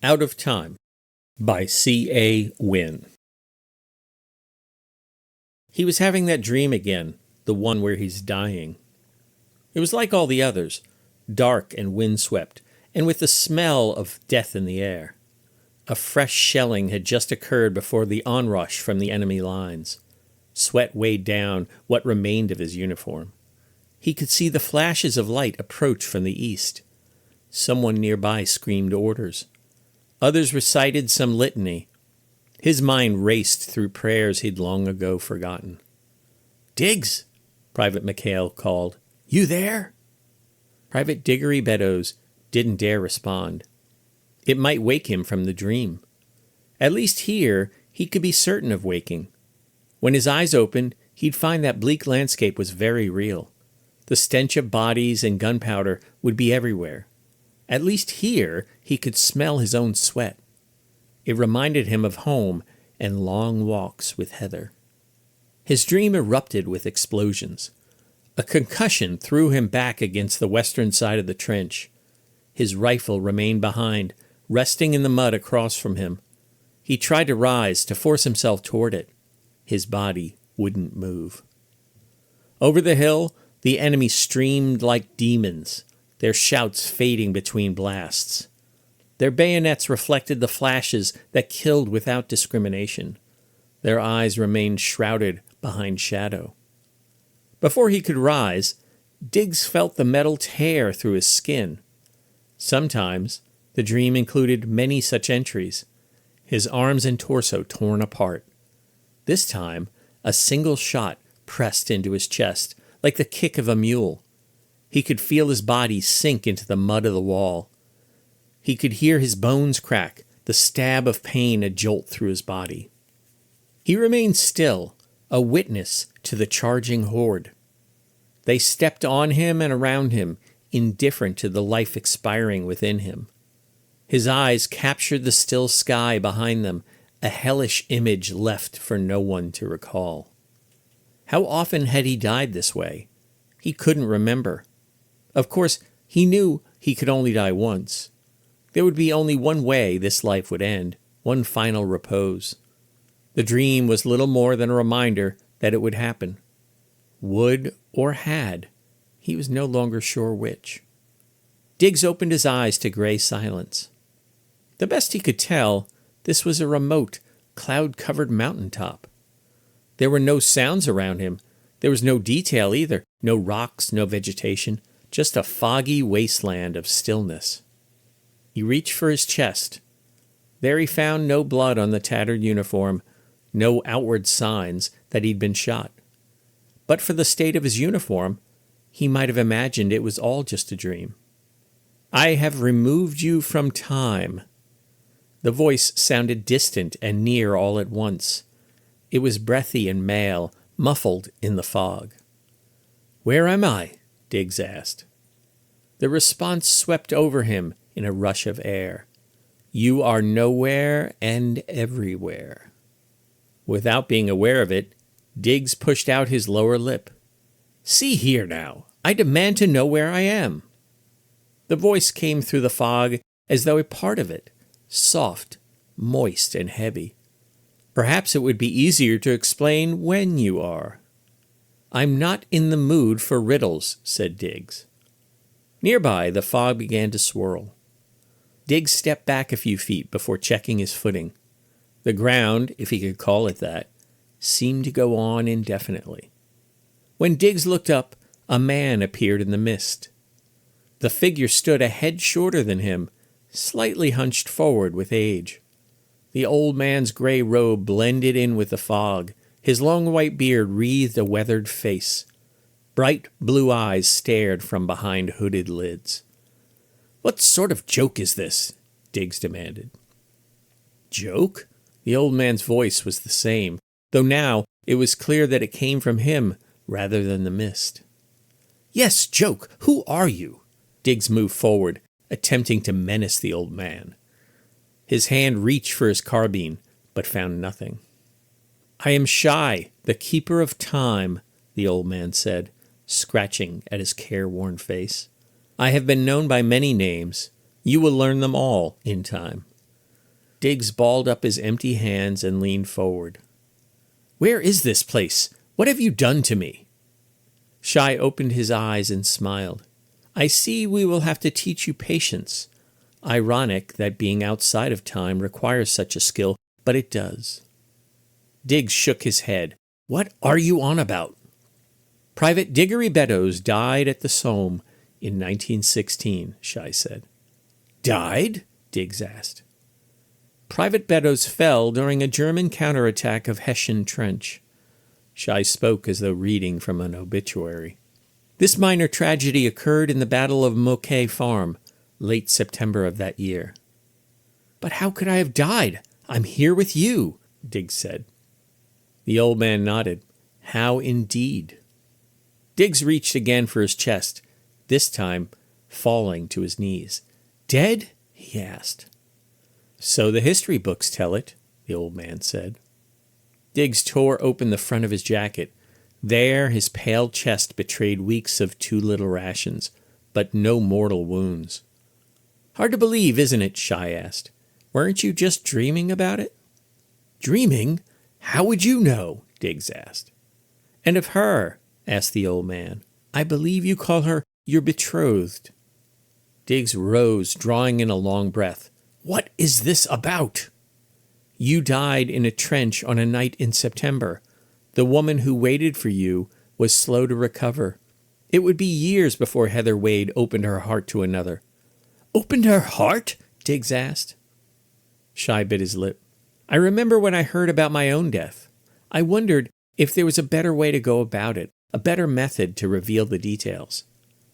Out of Time by C.A. Wynn. He was having that dream again, the one where he's dying. It was like all the others, dark and windswept, and with the smell of death in the air. A fresh shelling had just occurred before the onrush from the enemy lines. Sweat weighed down what remained of his uniform. He could see the flashes of light approach from the east. Someone nearby screamed orders. Others recited some litany. His mind raced through prayers he'd long ago forgotten. "Diggs!" Private McHale called. "You there?" Private Diggory Beddoes didn't dare respond. It might wake him from the dream. At least here he could be certain of waking. When his eyes opened, he'd find that bleak landscape was very real. The stench of bodies and gunpowder would be everywhere. At least here he could smell his own sweat. It reminded him of home and long walks with Heather. His dream erupted with explosions. A concussion threw him back against the western side of the trench. His rifle remained behind, resting in the mud across from him. He tried to rise, to force himself toward it. His body wouldn't move. Over the hill, the enemy streamed like demons, their shouts fading between blasts. Their bayonets reflected the flashes that killed without discrimination. Their eyes remained shrouded behind shadow. Before he could rise, Diggs felt the metal tear through his skin. Sometimes the dream included many such entries, his arms and torso torn apart. This time, a single shot pressed into his chest, like the kick of a mule. He could feel his body sink into the mud of the wall. He could hear his bones crack, the stab of pain a jolt through his body. He remained still, a witness to the charging horde. They stepped on him and around him, indifferent to the life expiring within him. His eyes captured the still sky behind them, a hellish image left for no one to recall. How often had he died this way? He couldn't remember. Of course, he knew he could only die once. There would be only one way this life would end, one final repose. The dream was little more than a reminder that it would happen. Would or had, he was no longer sure which. Diggs opened his eyes to gray silence. The best he could tell, this was a remote, cloud-covered mountaintop. There were no sounds around him. There was no detail either, no rocks, no vegetation, just a foggy wasteland of stillness. He reached for his chest. There he found no blood on the tattered uniform, no outward signs that he'd been shot. But for the state of his uniform, he might have imagined it was all just a dream. "I have removed you from time." The voice sounded distant and near all at once. It was breathy and male, muffled in the fog. "Where am I?" Diggs asked. The response swept over him in a rush of air. "You are nowhere and everywhere." Without being aware of it, Diggs pushed out his lower lip. "See here now, I demand to know where I am." The voice came through the fog as though a part of it, soft, moist, and heavy. "Perhaps it would be easier to explain when you are." "I'm not in the mood for riddles," said Diggs. Nearby, the fog began to swirl. Diggs stepped back a few feet before checking his footing. The ground, if he could call it that, seemed to go on indefinitely. When Diggs looked up, a man appeared in the mist. The figure stood a head shorter than him, slightly hunched forward with age. The old man's gray robe blended in with the fog. His long white beard wreathed a weathered face. Bright blue eyes stared from behind hooded lids. "What sort of joke is this?" Diggs demanded. "Joke?" The old man's voice was the same, though now it was clear that it came from him rather than the mist. "Yes, joke. Who are you?" Diggs moved forward, attempting to menace the old man. His hand reached for his carbine, but found nothing. "I am Shy, the keeper of time," the old man said, scratching at his careworn face. "I have been known by many names. You will learn them all in time. Diggs balled up his empty hands and leaned forward. "Where is this place? What have you done to me?" Shy opened his eyes and smiled. "I see we will have to teach you patience. Ironic that being outside of time requires such a skill, but it does." Diggs shook his head. "What are you on about?" "Private Diggory Beddoes died at the Somme in 1916, Shy said. "Died?" Diggs asked. "Private Beddoes fell during a German counterattack of Hessian Trench." Shy spoke as though reading from an obituary. "This minor tragedy occurred in the Battle of Moquet Farm, late September of that year." "But how could I have died? I'm here with you," Diggs said. The old man nodded. "How indeed?" Diggs reached again for his chest, this time falling to his knees. "Dead?" he asked. "So the history books tell it," the old man said. Diggs tore open the front of his jacket. There his pale chest betrayed weeks of too little rations, but no mortal wounds. "Hard to believe, isn't it?" Shy asked. "Weren't you just dreaming about it?" "Dreaming? How would you know?" Diggs asked. "And of her?" asked the old man. "I believe you call her your betrothed." Diggs rose, drawing in a long breath. "What is this about?" "You died in a trench on a night in September. The woman who waited for you was slow to recover. It would be years before Heather Wade opened her heart to another." "Opened her heart?" Diggs asked. Shy bit his lip. "I remember when I heard about my own death. I wondered if there was a better way to go about it, a better method to reveal the details.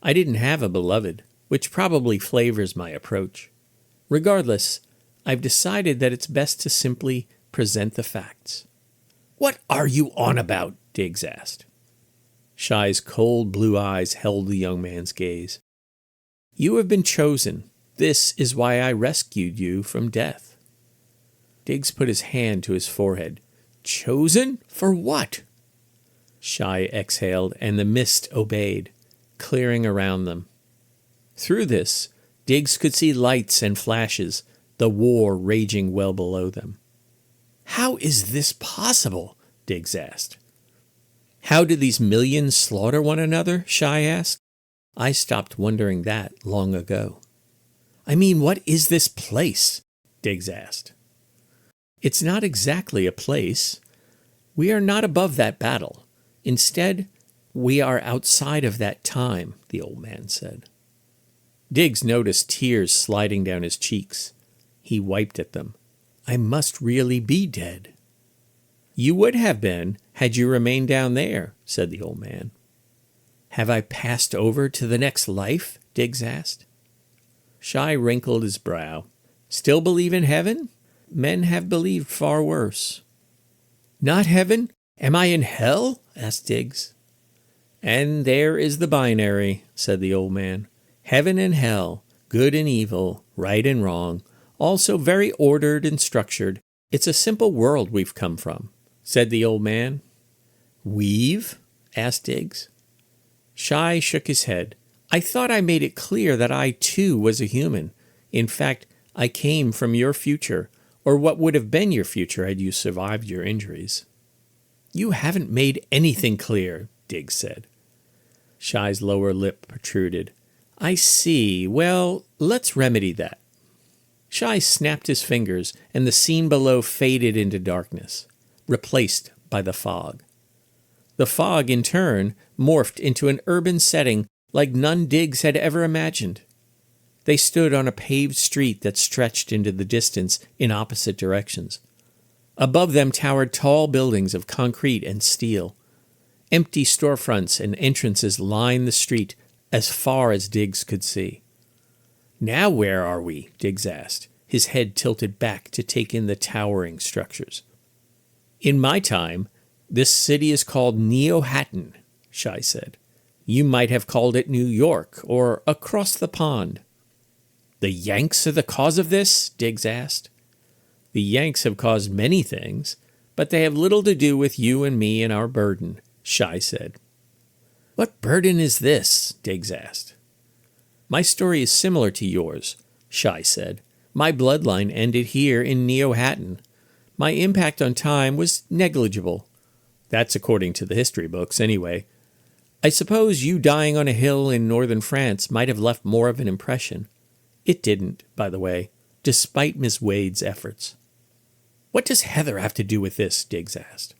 I didn't have a beloved, which probably flavors my approach. Regardless, I've decided that it's best to simply present the facts." "What are you on about?" Diggs asked. Shy's cold blue eyes held the young man's gaze. "You have been chosen. This is why I rescued you from death." Diggs put his hand to his forehead. "Chosen? For what?" Shy exhaled, and the mist obeyed, clearing around them. Through this, Diggs could see lights and flashes, the war raging well below them. "How is this possible?" Diggs asked. "How do these millions slaughter one another?" Shy asked. "I stopped wondering that long ago." "I mean, what is this place?" Diggs asked. "It's not exactly a place. We are not above that battle. Instead, we are outside of that time," the old man said. Diggs noticed tears sliding down his cheeks. He wiped at them. "I must really be dead." "You would have been had you remained down there," said the old man. "Have I passed over to the next life?" Diggs asked. Shy wrinkled his brow. "Still believe in heaven? Men have believed far worse." "Not heaven? Am I in hell?" asked Diggs. "And there is the binary," said the old man. "Heaven and hell, good and evil, right and wrong, also very ordered and structured. It's a simple world we've come from," said the old man. "We've?" asked Diggs. Shy shook his head. "I thought I made it clear that I, too, was a human. In fact, I came from your future, or what would have been your future had you survived your injuries." "You haven't made anything clear," Diggs said. Shy's lower lip protruded. "I see. Well, let's remedy that." Shy snapped his fingers, and the scene below faded into darkness, replaced by the fog. The fog, in turn, morphed into an urban setting like none Diggs had ever imagined. They stood on a paved street that stretched into the distance in opposite directions. Above them towered tall buildings of concrete and steel. Empty storefronts and entrances lined the street as far as Diggs could see. "Now where are we?" Diggs asked, his head tilted back to take in the towering structures. "In my time, this city is called Neo-Hatton," Shy said. "You might have called it New York or across the pond." "The Yanks are the cause of this?" Diggs asked. "The Yanks have caused many things, but they have little to do with you and me and our burden," Shy said. "What burden is this?" Diggs asked. "My story is similar to yours," Shy said, My bloodline ended here in Neo-Hatton. My impact on time was negligible. That's according to the history books, anyway. I suppose you dying on a hill in northern France might have left more of an impression. It didn't, by the way, despite Miss Wade's efforts. What does Heather have to do with this? Diggs asked.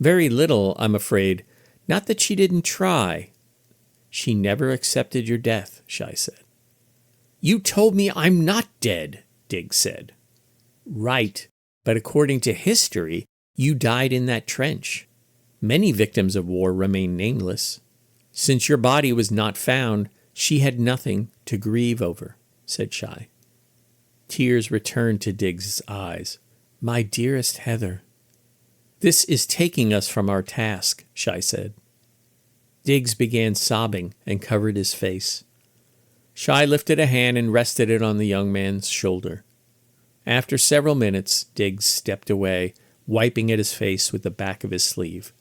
Very little, I'm afraid. Not that she didn't try. She never accepted your death, Shy said. You told me I'm not dead, Diggs said. Right, but according to history, you died in that trench. Many victims of war remain nameless. Since your body was not found, she had nothing to grieve over, said Shy. Tears returned to Diggs's eyes. My dearest Heather. This is taking us from our task, Shy said. Diggs began sobbing and covered his face. Shy lifted a hand and rested it on the young man's shoulder. After several minutes, Diggs stepped away, wiping at his face with the back of his sleeve.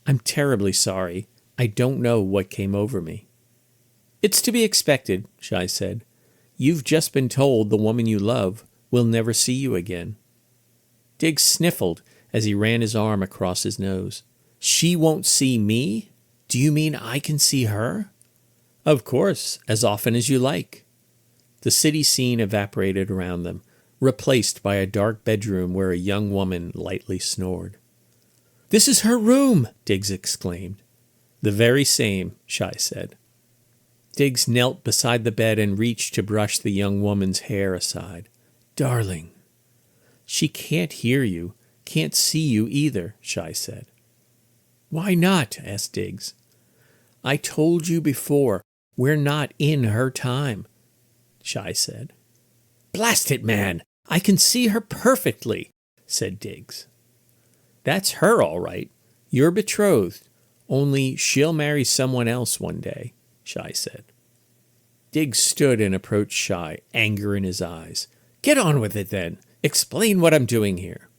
I'm terribly sorry. I don't know what came over me. It's to be expected, Shy said. You've just been told the woman you love will never see you again. Diggs sniffled as he ran his arm across his nose. She won't see me? Do you mean I can see her? Of course, as often as you like. The city scene evaporated around them, replaced by a dark bedroom where a young woman lightly snored. This is her room, Diggs exclaimed. The very same, Shy said. Diggs knelt beside the bed and reached to brush the young woman's hair aside. Darling. She can't hear you, can't see you either, Shy said. Why not? Asked Diggs. I told you before, we're not in her time, Shy said. Blast it, man! I can see her perfectly, said Diggs. That's her, all right. You're betrothed, only she'll marry someone else one day, Shy said. Diggs stood and approached Shy, anger in his eyes. Get on with it, then. Explain what I'm doing here.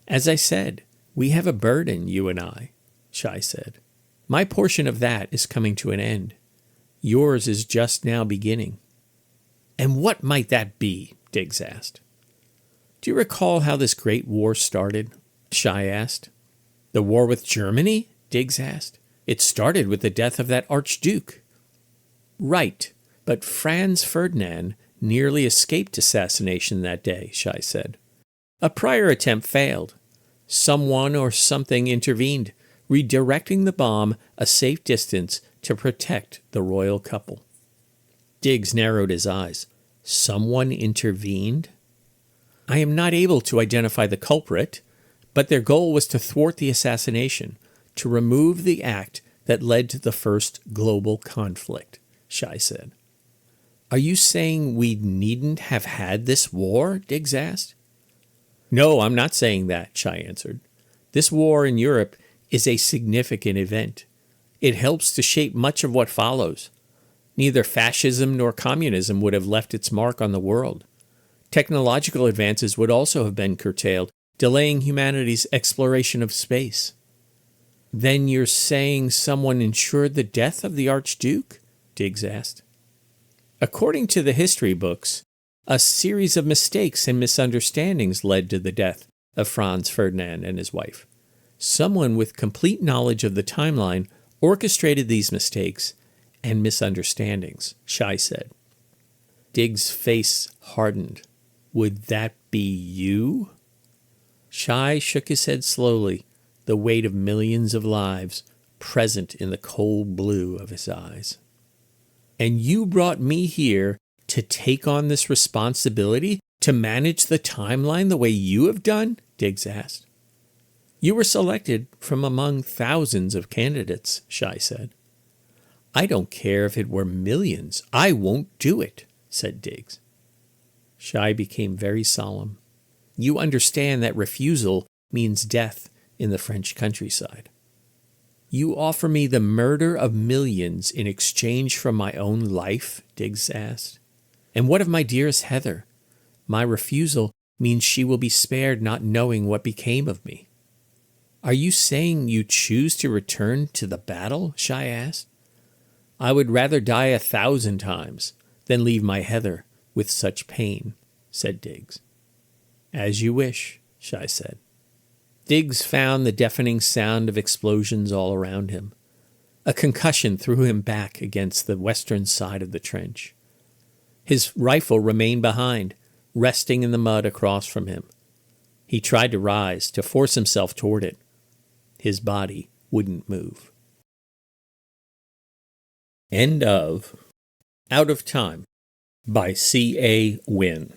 As I said, we have a burden, you and I, Shy said. My portion of that is coming to an end. Yours is just now beginning. And what might that be? Diggs asked. Do you recall how this great war started? Shy asked. The war with Germany? Diggs asked. It started with the death of that Archduke. Right, but Franz Ferdinand nearly escaped assassination that day, Shy said. A prior attempt failed. Someone or something intervened, redirecting the bomb a safe distance to protect the royal couple. Diggs narrowed his eyes. Someone intervened? I am not able to identify the culprit, but their goal was to thwart the assassination, to remove the act that led to the first global conflict, Shy said. Are you saying we needn't have had this war? Diggs asked. No, I'm not saying that, Shy answered. This war in Europe is a significant event. It helps to shape much of what follows. Neither fascism nor communism would have left its mark on the world. Technological advances would also have been curtailed, delaying humanity's exploration of space. Then you're saying someone ensured the death of the Archduke? Diggs asked. According to the history books, a series of mistakes and misunderstandings led to the death of Franz Ferdinand and his wife. Someone with complete knowledge of the timeline orchestrated these mistakes and misunderstandings, Shy said. Diggs' face hardened. Would that be you? Shy shook his head slowly, the weight of millions of lives present in the cold blue of his eyes. And you brought me here to take on this responsibility, to manage the timeline the way you have done? Diggs asked. You were selected from among thousands of candidates, Shy said. I don't care if it were millions. I won't do it, said Diggs. Shy became very solemn. You understand that refusal means death in the French countryside. You offer me the murder of millions in exchange for my own life? Diggs asked. And what of my dearest Heather? My refusal means she will be spared not knowing what became of me. Are you saying you choose to return to the battle? Shy asked. I would rather die 1,000 times than leave my Heather with such pain, said Diggs. As you wish, Shy said. Diggs found the deafening sound of explosions all around him. A concussion threw him back against the western side of the trench. His rifle remained behind, resting in the mud across from him. He tried to rise, to force himself toward it. His body wouldn't move. End of Out of Time by C.A.Wynn.